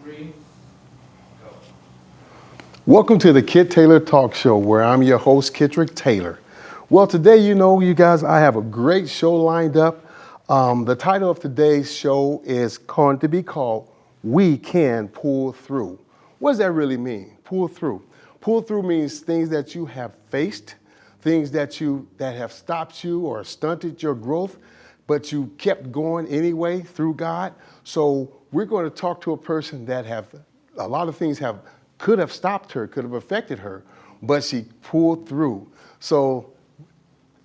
3, go. Welcome to the Kit Taylor Talk Show, where I'm your host, Kitrick Taylor. Well, today, you guys, I have a great show lined up. The title of today's show is going to be called We Can Pull Through. What does that really mean? Pull through. Pull through means things that you have faced, things that have stopped you or stunted your growth, but you kept going anyway through God. So we're going to talk to a person that have a lot of things could have stopped her, could have affected her, but she pulled through. So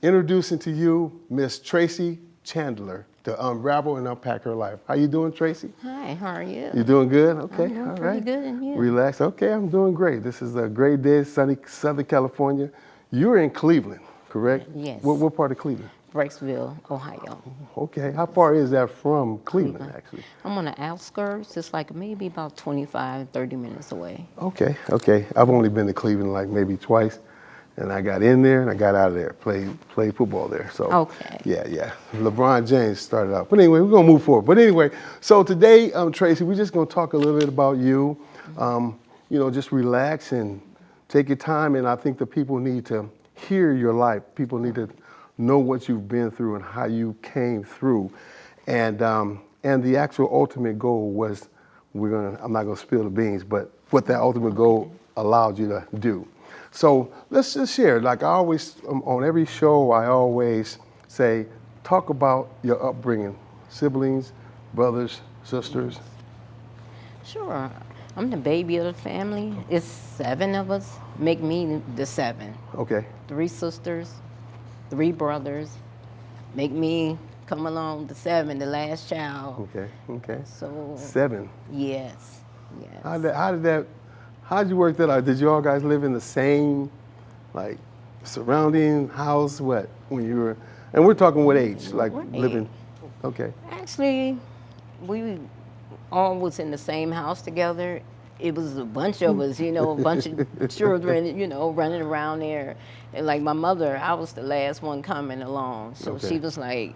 introducing to you Miss Tracie Chandler to unravel and unpack her life. How you doing, Tracy? Hi, how are you? You doing good? Okay, I'm doing all pretty right. good, and you? Relax. Okay, I'm doing great. This is a great day, sunny Southern California. You're in Cleveland, correct? Yes. What part of Cleveland? Breaksville, Ohio. Okay, how far is that from Cleveland, actually? I'm on the outskirts. It's like maybe about 25, 30 minutes away. Okay. I've only been to Cleveland like maybe twice, and I got in there and I got out of there. Played football there. So Okay. yeah. LeBron James started out. But anyway, we're gonna move forward. But anyway, so today, Tracy, we're just gonna talk a little bit about you. Just relax and take your time. And I think the people need to hear your life. People need to know what you've been through and how you came through. And the actual ultimate goal was, I'm not gonna spill the beans, but what that ultimate goal allowed you to do. So let's just share. Like I always, on every show, I always say, talk about your upbringing, siblings, brothers, sisters. Sure. I'm the baby of the family. It's 7 of us. Make me the 7. Okay. 3 sisters, 3 brothers. Make me come along the 7, the last child. Okay. So 7. yes. How'd you work that out? Did you all guys live in the same, like, surrounding house? What, when you were, and we're talking what age? Like What living, age? okay. Actually, we all was in the same house together. It was a bunch of us, a bunch of children, running around there. And like my mother, I was the last one coming along. So Okay. she was like,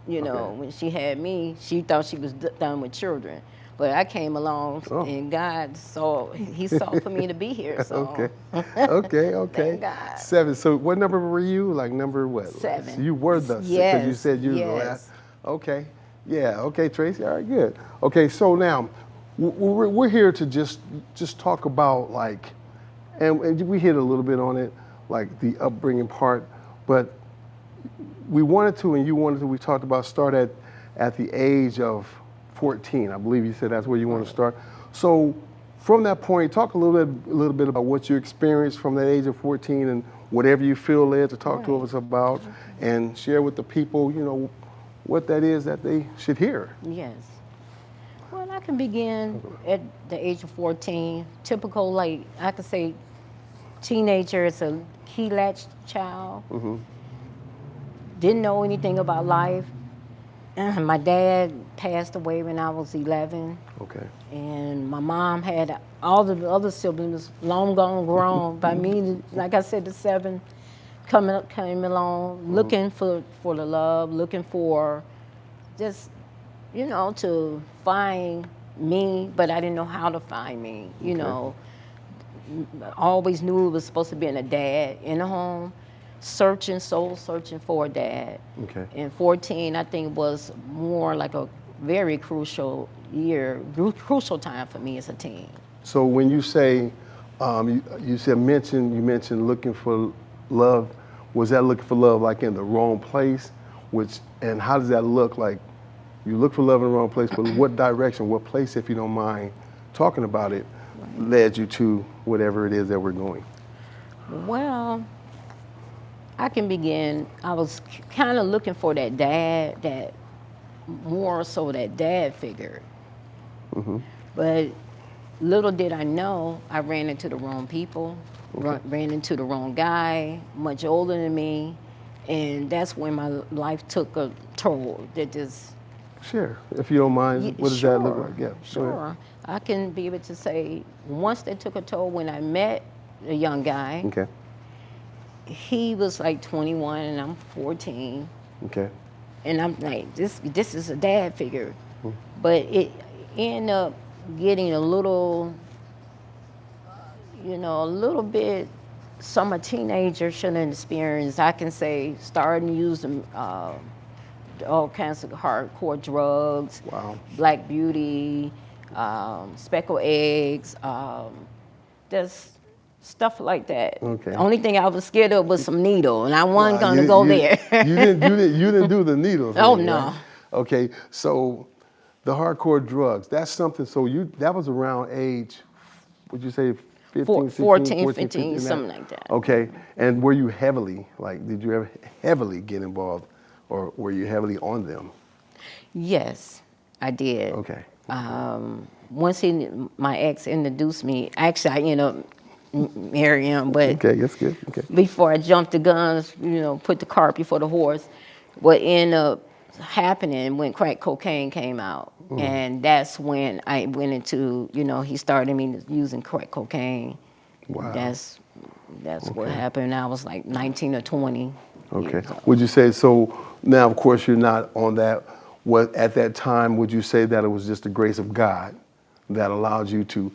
Okay. when she had me, she thought she was done with children. But I came along and God he saw for me to be here. So Okay. thank God. 7. So what number were you? Like number what? 7. So you were the, because you Yes, said you were the yes. last. Okay. Yeah. Okay, Tracy. All right, good. Okay, so now we're here to just talk about like, and we hit a little bit on it, like the upbringing part, but we wanted to, and you wanted to, we talked about start at the age of 14. I believe you said that's where you want to start. So from that point, talk a little bit about what you experienced from that age of 14 and whatever you feel led to talk to us about, and share with the people, what that is that they should hear. Yes. Well, I can begin at the age of 14. Typical, like, I could say teenager is a key latch child. Didn't know anything about life. My dad passed away when I was 11. Okay. And my mom had all the other siblings long gone grown. By me, like I said, the 7 came along, looking for the love, looking for just, to find me, but I didn't know how to find me. I always knew it was supposed to be a dad in the home, soul searching for a dad. Okay. And 14, I think, was more like a very crucial time for me as a teen. So when you say, you mentioned looking for love, was that looking for love like in the wrong place? And how does that look like? You look for love in the wrong place, but what direction, what place, if you don't mind talking about it, led you to whatever it is that we're going? Well, I can begin. I was kind of looking for that dad, more so that dad figure. But little did I know, I ran into the wrong people, ran into the wrong guy, much older than me, and that's when my life took a toll that just... Sure, if you don't mind, what does that look like? Yeah, Sure. I can be able to say, once they took a toll, when I met a young guy, Okay. he was like 21 and I'm 14. Okay. And I'm like, this is a dad figure. But it ended up getting a little, a little bit, some a teenager shouldn't experience. I can say starting using all kinds of hardcore drugs, Wow. black beauty, speckled eggs, just stuff like that. The Okay. only thing I was scared of was some needle, and I wasn't Wow, gonna go there. you didn't do the needle Oh thing, right? no. Okay, so the hardcore drugs, that's something, so that was around age, would you say 15, 16, 14, 14, 15, 15, that? something like that. Okay, and were you heavily, like, did you ever heavily get involved, or were you heavily on them? Yes, I did. Okay. Once my ex introduced me, actually I ended up marrying him, but Okay, that's good, okay. before I jumped the guns, put the cart before the horse, what ended up happening when crack cocaine came out. And that's when I went into, he started me using crack cocaine. Wow. That's what Okay. happened. I was like 19 or 20 Okay. years old. Would you say, so now of course you're not on that, what at that time, would you say that it was just the grace of God that allowed you to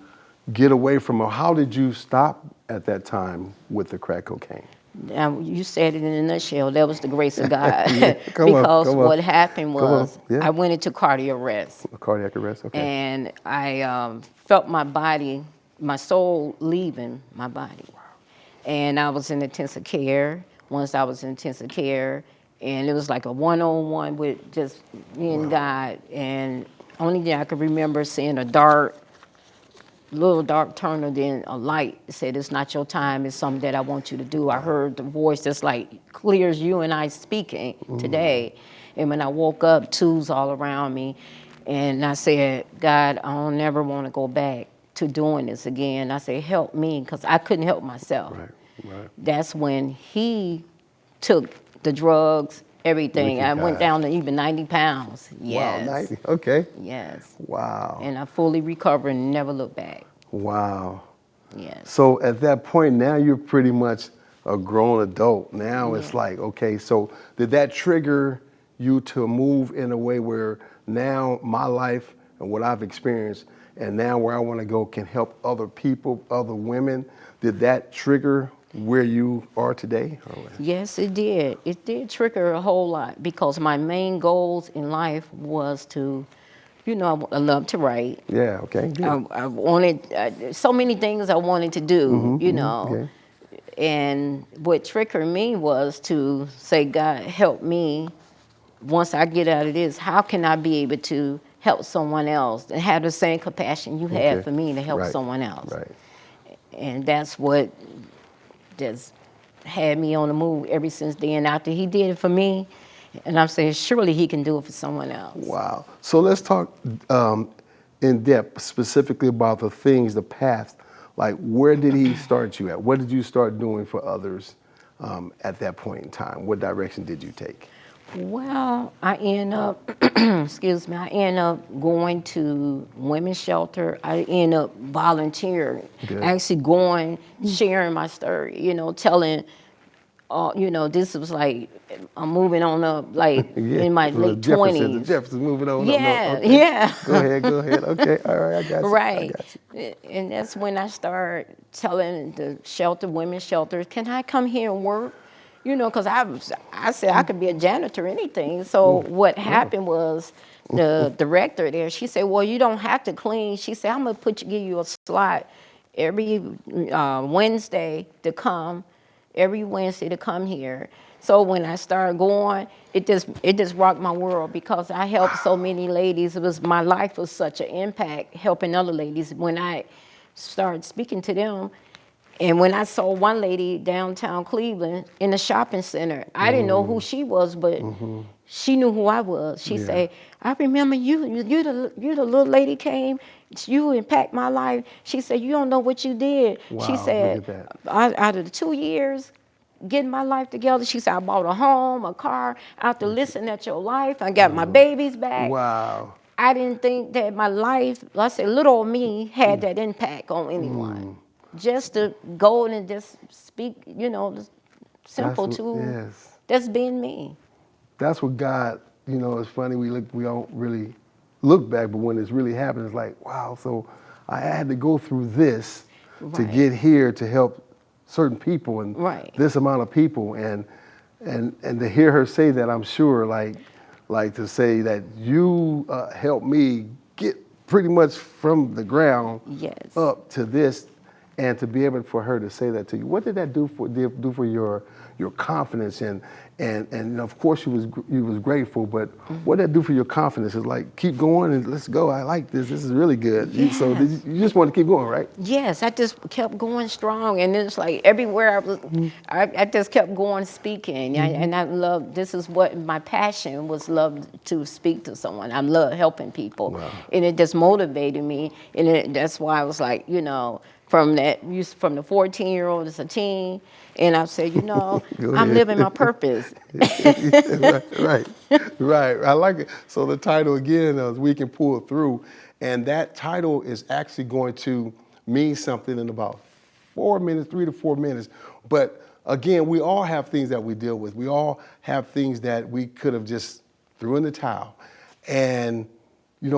get away from it? How did you stop at that time with the crack cocaine? Now, you said it in a nutshell. That was the grace of God. Yeah, come on, Because come on, what happened come on, was yeah. I went into cardiac arrest. A cardiac arrest, okay. And I felt my body, my soul leaving my body. And I was in intensive care. Once I was in intensive care, and it was like a one-on-one with just me and God. And only thing I could remember seeing a little dark tunnel, then a light said, "It's not your time, it's something that I want you to do." I heard the voice that's like clear as you and I speaking today. And when I woke up, tools all around me. And I said, "God, I don't never want to go back to doing this again." I said, "Help me," because I couldn't help myself. Right, right. That's when he took the drugs, Look everything. at I went God. down to even 90 pounds. Wow, Yes, 90, okay. yes. Wow, And I fully recovered and never looked back. wow. Yes. So at that point, now you're pretty much a grown adult. Now Yeah. it's like, okay, so did that trigger you to move in a way where now my life and what I've experienced and now where I want to go can help other people, other women? Did that trigger where you are today? Yes, it did. It did trigger a whole lot because my main goals in life was to, I love to write. Yeah, okay, good. I wanted so many things I wanted to do, Okay, And what triggered me was to say, God, help me. Once I get out of this, how can I be able to help someone else and have the same compassion you had okay. for me to help Right, someone else? right. And that's what just had me on the move ever since then. After he did it for me, and I'm saying, surely he can do it for someone else. Wow. So let's talk in depth specifically about the things, the path. Like, where did he start you at? What did you start doing for others at that point in time? What direction did you take? Well, I end up, excuse me, I end up going to women's shelter. I end up volunteering, Good. actually going, sharing my story, telling, this was like, I'm moving on up, like Yeah. in my Well, late Jefferson, the 20s. Jefferson's moving on up. No, Yeah, okay. yeah. Go ahead, go ahead. Okay, all right, I got you. I Right. got you. And that's when I started telling the shelter, women's shelters, can I come here and work? Because I said I could be a janitor, anything. So what happened was the director there, she said, well, you don't have to clean. She said, I'm going to give you a slot every Wednesday to come, here. So when I started going, it just rocked my world because I helped so many ladies. My life was such an impact helping other ladies when I started speaking to them. And when I saw one lady downtown Cleveland in a shopping center, I didn't know who she was, but she knew who I was. She Yeah. said, I remember you the little lady came, you impacted my life. She said, you don't know what you did. She Wow, look said, at that. out of the 2 years, getting my life together, she said, I bought a home, a car, after listening at your life, I got my babies back. Wow. I didn't think that my life, I said, little old me had that impact on anyone. Just to go and just speak, just simple to, Yes. that's being me. That's what God, it's funny, we don't really look back, but when it's really happened, it's like, wow, so I had to go through this to Right. get here to help certain people and Right. this amount of people. And to hear her say that, I'm sure, like to say that you helped me get pretty much from the ground Yes. up to this, and to be able for her to say that to you. What did that do for your confidence? And of course you was grateful, but what did that do for your confidence? It's like, keep going and let's go. I like this. This is really good. So Yes. you just want to keep going, right? Yes, I just kept going strong, and it's like everywhere I was, I just kept going speaking, and I love. This is what my passion was: love to speak to someone. I love helping people, Wow. and it just motivated me, and that's why I was like, from the 14-year-old as a teen, and I said, Go I'm ahead. living my purpose. right, right. I like it. So the title again is "We Can Pull Through," and that title is actually going to mean something in about 4 minutes, 3 to 4 minutes. But again, we all have things that we deal with. We all have things that we could have just threw in the towel, and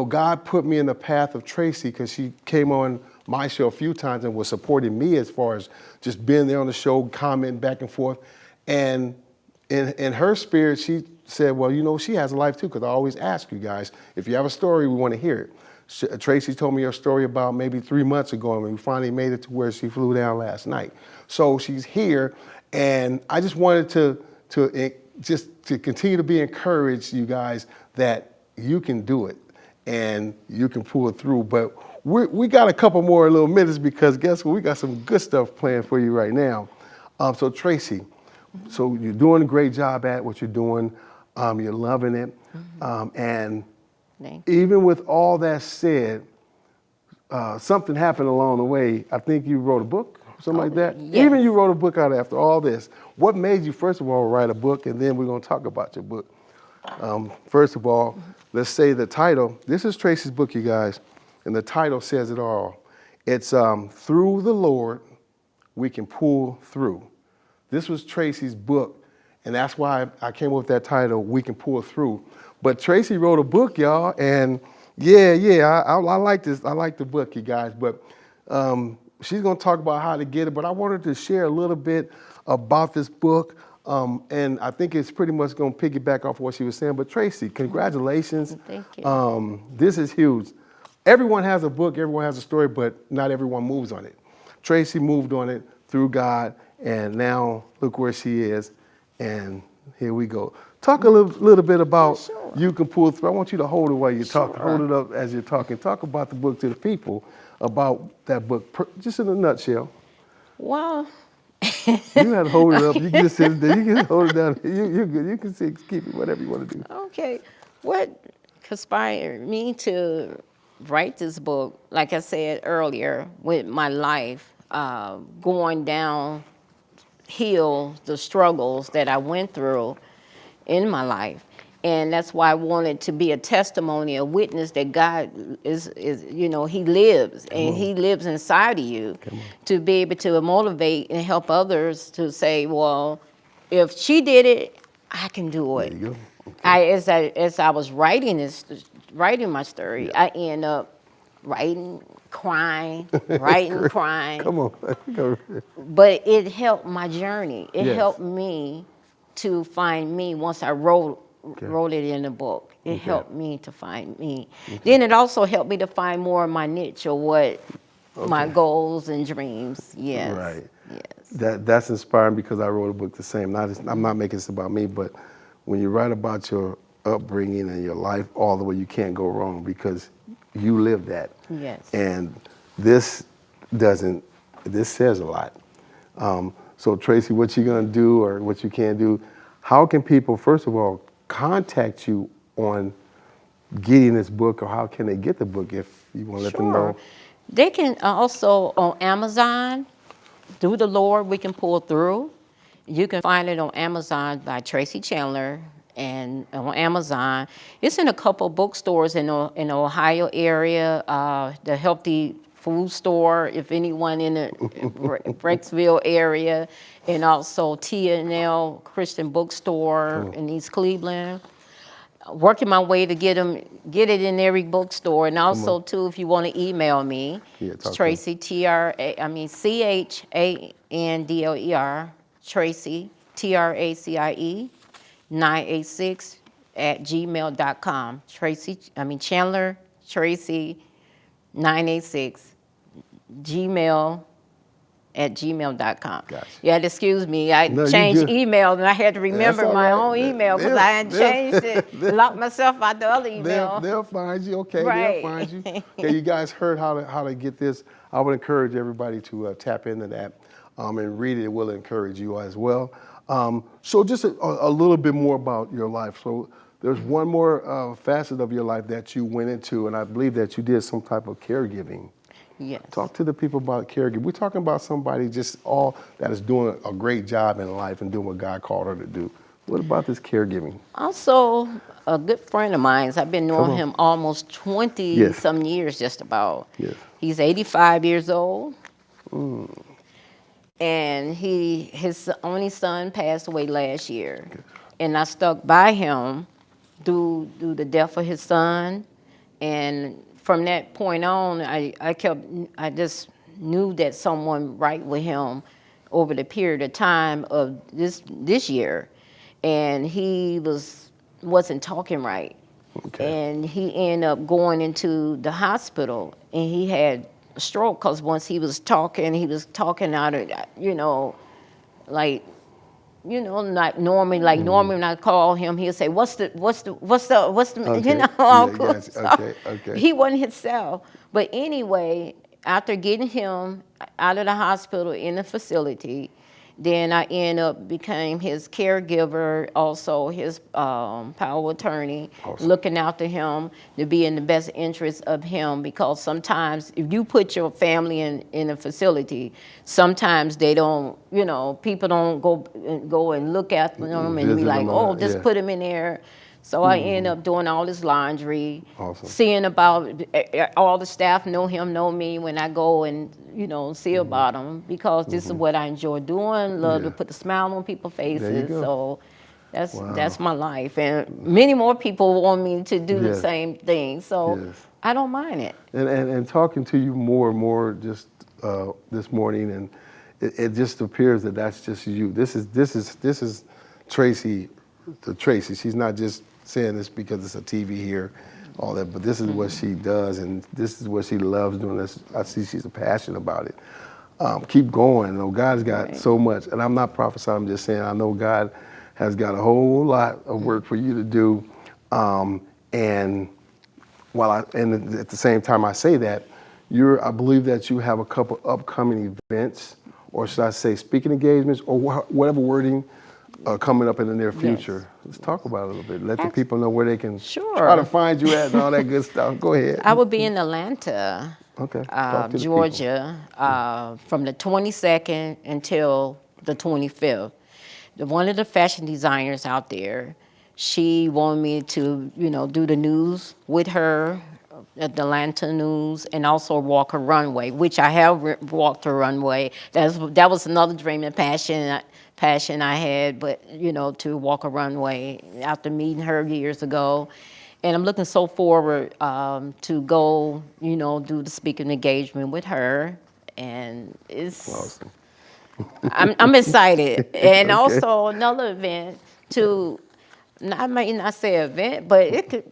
God put me in the path of Tracy because she came on my show a few times and was supporting me as far as just being there on the show, commenting back and forth. And in her spirit, she said, well, she has a life too, because I always ask you guys, if you have a story, we want to hear it. Tracy told me her story about maybe 3 months ago, and we finally made it to where she flew down last night. So she's here, and I just wanted to continue to be encouraged, you guys, that you can do it and you can pull it through. But we got a couple more little minutes, because guess what? We got some good stuff planned for you right now. So Tracy, so you're doing a great job at what you're doing. You're loving it. And Thank you. even with all that said, something happened along the way. I think you wrote a book, something like that. Yes. Even you wrote a book out after all this. What made you, first of all, write a book? And then we're going to talk about your book. First of all, let's say the title. This is Tracey's book, you guys, and the title says it all. It's Through the Lord, We Can Pull Through. This was Tracey's book, and that's why I came up with that title, We Can Pull Through. But Tracy wrote a book, y'all, and I like this. I like the book, you guys, but she's going to talk about how to get it, but I wanted to share a little bit about this book. And I think it's pretty much going to piggyback off what she was saying. But Tracy, congratulations. Thank you. This is huge. Everyone has a book, everyone has a story, but not everyone moves on it. Tracy moved on it through God, and now look where she is. And here we go. Talk a little bit about Sure. You Can Pull Through. I want you to hold it while you're talking. Sure. Hold it up as you're talking. Talk about the book to the people, about that book, just in a nutshell. Well, You have to hold it up. You can just sit there. You can hold it down. You're good. You can keep it, whatever you want to do. okay. What conspired me to write this book, like I said earlier, with my life going downhill, the struggles that I went through in my life. And that's why I wanted to be a testimony, a witness that God is He lives, and He lives inside of you, to be able to motivate and help others to say, well, if she did it, I can do it. There you go. Okay. As I was writing my story, I end up writing, crying, writing, crying. Come on. Go. But it helped my journey. It Yes. helped me to find me once I wrote it in the book. It helped me to find me. Then it also helped me to find more of my niche, or what my goals and dreams. Yes. Right. Yes. That's inspiring, because I wrote a book the same. I'm not making this about me, but when you write about your upbringing and your life all the way, you can't go wrong, because you live that. Yes. And this says a lot. So Tracy, what you gonna do, or what you can't do, how can people, first of all, contact you on getting this book, or how can they get the book, if you want to let them know? They can also on Amazon, Through the Lord, We Can Pull Through. You can find it on Amazon by Tracie Chandler, and on Amazon. It's in a couple bookstores in the Ohio area, the Healthy Food Store, if anyone in the Brecksville area, and also T&L Christian Bookstore in East Cleveland. working my way to get it in every bookstore. And Come on. also too, if you want to email me, Yeah, it's talk to 'em. Tracy Chandler Tracy Tracie 986 at gmail.com. Chandler Tracy 986 gmail at gmail.com. Gotcha. You had to excuse me. I No, you changed good. email and I had to That's remember all my right. own email because I had changed it, locked myself out the other email. They'll find you. Okay, they'll Right. find you. Okay, you guys heard how to get this. I would encourage everybody to tap into that and read it. It will encourage you as well. So just a little bit more about your life. So there's one more facet of your life that you went into, and I believe that you did some type of caregiving. Yes. Talk to the people about caregiving. We're talking about somebody just all that is doing a great job in life and doing what God called her to do. What about this caregiving? Also, a good friend of mine, I've been Come knowing on. him almost 20 Yes. some years just about. Yes. He's 85 years old. And his only son passed away last year. And I stuck by him through the death of his son. And from that point on, I just knew that someone right with him over the period of time of this year. And he wasn't talking right. Okay. And he ended up going into the hospital, and he had a stroke because once he was talking out of, like, not normally, like normally when I call him, he'll say, what's the, Okay. all Yeah, cool gotcha. stuff. Okay, okay. He wasn't himself. But anyway, after getting him out of the hospital in the facility, then I end up became his caregiver, also his power of attorney, Awesome. looking after him to be in the best interest of him. Because sometimes if you put your family in a facility, sometimes they don't, people don't go and look at them and be Visit like, them, oh, just yeah. put him in there. So I end up doing all his laundry, Awesome. seeing about all the staff know him, know me when I go and see about him, because this is what I enjoy doing. Love to Yeah. put a smile on people's There you faces. go. So that's Wow. my life, and many more people want me to do the Yes. same thing. So Yes. I don't mind it. And talking to you more and more just this morning, and it just appears that that's just you. This is Tracy, the Tracy. She's not just saying this because it's a TV here, all that, but this is what she does, and this is what she loves doing. This, I see she's passionate about it. Keep going. You know, God's got Right. so much, and I'm not prophesying. I'm just saying I know God has got a whole lot of work for you to do, and and at the same time I say that, I believe that you have a couple upcoming events, or should I say speaking engagements, or whatever wording, coming up in the near future. Yes. Let's talk about it a little bit. Let the Act- people know where they can try to Sure. find you at and all that good stuff. Go ahead. I will be in Atlanta, Okay, talk to the people. Georgia, from the 22nd until the 25th. One of the fashion designers out there, she wanted me to, do the news with her, at the Atlanta news, and also walk a runway, which I have walked a runway. That was another dream and passion I had, but to walk a runway after meeting her years ago. And I'm looking so forward to go, do the speaking engagement with her. And Awesome. I'm excited. And Okay. also another event I might not say event, but it could,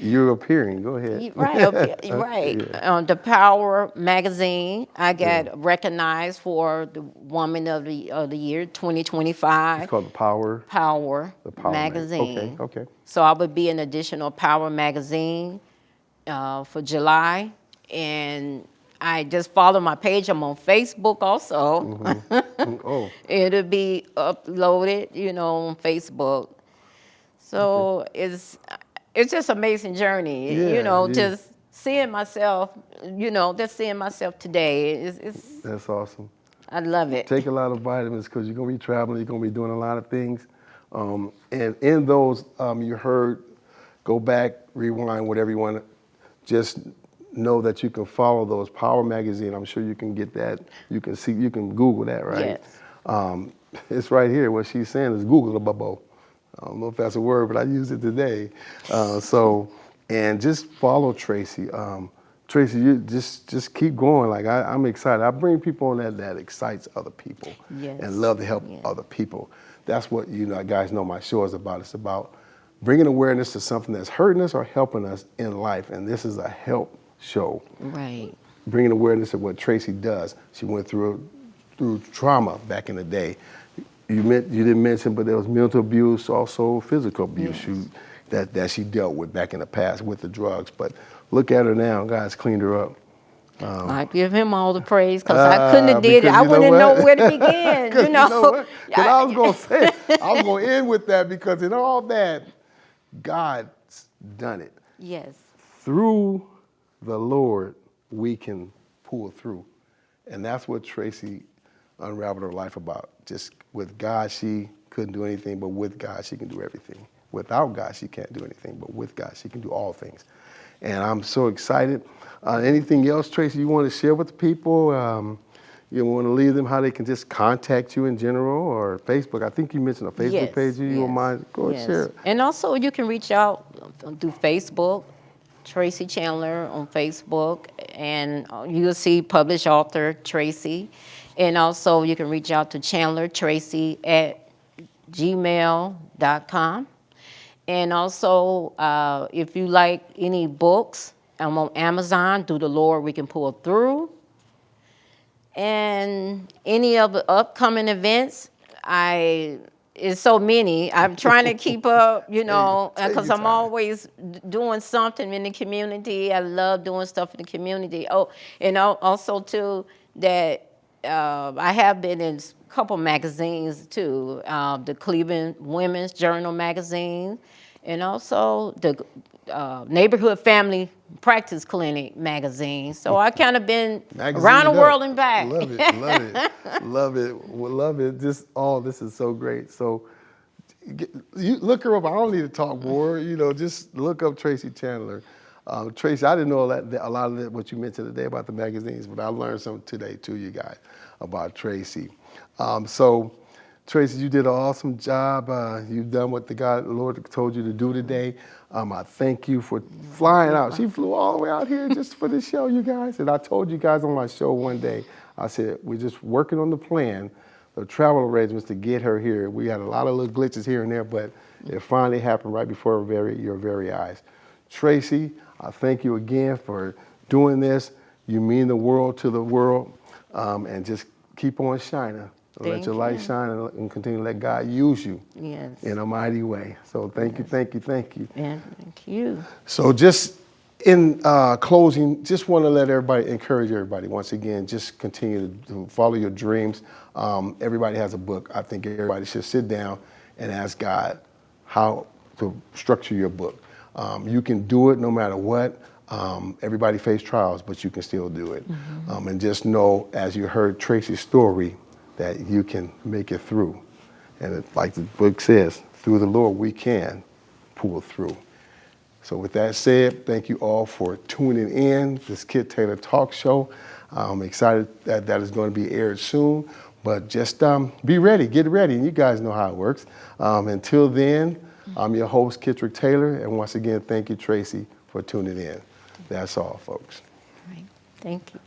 You're appearing. Go ahead. right up here, right. Yeah. The Power magazine, I got recognized for the Woman of the Year 2025. It's called the Power. Power The Power magazine. Okay. So I would be an additional Power magazine for July, and I just follow my page. I'm on Facebook also. Oh, It'll be uploaded, on Facebook. So it's just amazing journey, yeah. just seeing myself, just seeing myself today. That's awesome. I love it. Take a lot of vitamins because you're going to be traveling. You're going to be doing a lot of things. And in those, you heard, go back, rewind, whatever you want. Just know that you can follow those Power Magazine. I'm sure you can get that. You can Google that, right? Yes. It's right here. What she's saying is Google the bubble. I don't know if that's a word, but I use it today. And just follow Tracy. Tracy, you just keep going. Like I'm excited. I bring people on that excites other people, Yes. and love to help Yes. other people. That's what guys know my show is about. It's about bringing awareness to something that's hurting us or helping us in life, and this is a help show. Right. Bringing awareness of what Tracy does. She went through trauma back in the day. You didn't mention, but there was mental abuse, also physical abuse that she dealt with back in the past with the drugs. But look at her now, God's cleaned her up. I give him all the praise because I couldn't have did it. Because I you know wouldn't know what? where to begin. Because You know. you know what? Because I was going to say, I was going to end with that because in all that, God's done it. Yes. Through the Lord, we can pull through. And that's what Tracy unraveled her life about. Just with God, she couldn't do anything, but with God, she can do everything. Without God, she can't do anything, but with God, she can do all things. And I'm so excited. Anything else, Tracy, you want to share with the people? You want to leave them how they can just contact you in general or Facebook? I think you mentioned a Facebook page. You don't mind? Go and share it. And also you can reach out through Facebook, Tracie Chandler on Facebook, and you'll see published author Tracy. And also you can reach out to chandlertracy@gmail.com. And also, if you like any books, I'm on Amazon. Through the Lord, we can pull through. And any of the upcoming events, it's so many. I'm trying to keep up, Take because your I'm time. always doing something in the community. I love doing stuff in the community. Oh, and also too that I have been in a couple magazines too, the Cleveland Women's Journal magazine, and also the Neighborhood Family Practice Clinic magazine. So I kind of been around the Magazined world up. and back. Love it, love it, love it, love it. This is so great. So you look her up. I don't need to talk more. Just look up Tracie Chandler. Tracy, I didn't know a lot of what you mentioned today about the magazines, but I learned something today too, you guys, about Tracy. So, Tracy, you did an awesome job. You've done what the Lord told you to do today. I thank you for flying out. She flew all the way out here just for this show, you guys. And I told you guys on my show one day, I said, we're just working on the plan, the travel arrangements to get her here. We had a lot of little glitches here and there, but it finally happened right before your very eyes. Tracy, I thank you again for doing this. You mean the world to the world, and just keep on shining. Let your light shine and continue to let God use you in a mighty way. So thank you, thank you, thank you. Yeah, thank you. So just in closing, just want to encourage everybody, once again, just continue to follow your dreams. Everybody has a book. I think everybody should sit down and ask God how to structure your book. You can do it no matter what. Everybody faces trials, but you can still do it. And just know, as you heard Tracy's story, that you can make it through. And like the book says, through the Lord, we can pull through. So with that said, thank you all for tuning in this Kid Taylor Talk Show. I'm excited that is going to be aired soon, but just be ready, get ready, and you guys know how it works. Until then, I'm your host, Kitrick Taylor, and once again, thank you, Tracy, for tuning in. That's all, folks. All right. Thank you.